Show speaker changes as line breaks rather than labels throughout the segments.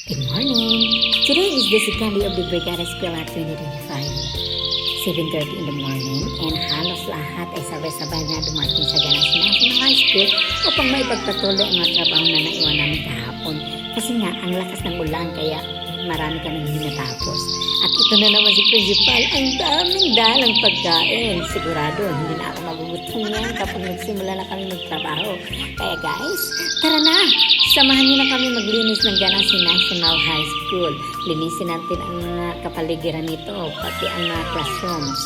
Good morning! Today is the second day of the Brigada Eskwela 2025. 7:30 in the morning and halos lahat ay sabay-sabay na dumating sa Ganas National High School upang maipagpatuloy ang mga trabaho na naiwan namin kahapon. Kasi nga, ang lakas ng ulan kaya marami kami hindi natapos. At ito na naman si Principal, ang daming dalang pagkain. Sigurado, hindi na ako magugutom yan kapag nagsimula na kami magtrabaho. Kaya guys, tara na! Samahan niyo na kami maglinis ng Ganas National High School. Linisin natin ang kapaligiran nito, pati ang mga classrooms.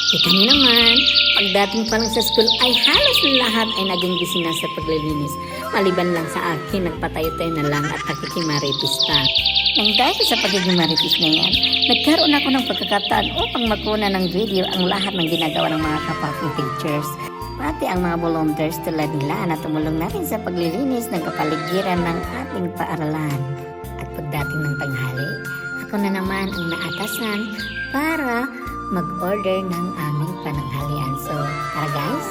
Kita niyo naman, pagdating pa lang sa school ay halos lahat ay naging busy na sa paglilinis. Maliban lang sa akin, nagpatayo-tayo na lang at nakikimaritis pa. Nang dahil sa pagiging maritis na yan, nagkaroon ako ng pagkakataon upang makuna ng video ang lahat ng ginagawa ng mga kapwa kong teachers. Pati ang mga volunteers tulad nila na tumulong natin sa paglilinis ng kapaligiran ng ating paaralan. At pagdating ng tanghali, ako na naman ang naatasan para mag-order ng aming pananghalian. So, tara guys,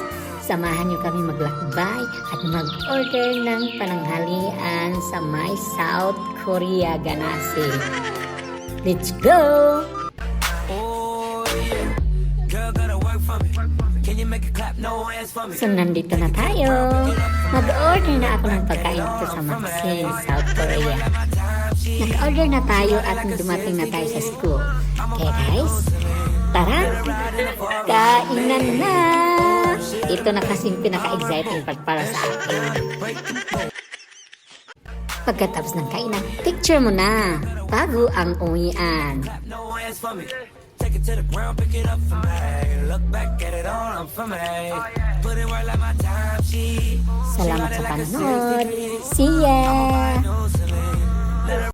samahan niyo kami maglakbay at mag-order ng pananghalian sa may South Korea Ganase. Let's go! So, nandito na tayo. Mag-order na ako ng pagkain dito sa Maxine, South Korea. Nag-order na tayo at dumating na tayo sa school. Okay guys, tara! Kainan na! Ito na kasing pinaka-exciting part para sa akin. Pagkatapos ng kainan, picture mo na bago ang uwian. Take it to the ground, pick it up for me. Look back at it all, I'm for me. Put it right like my time sheet. Salamat sa panonood. See ya!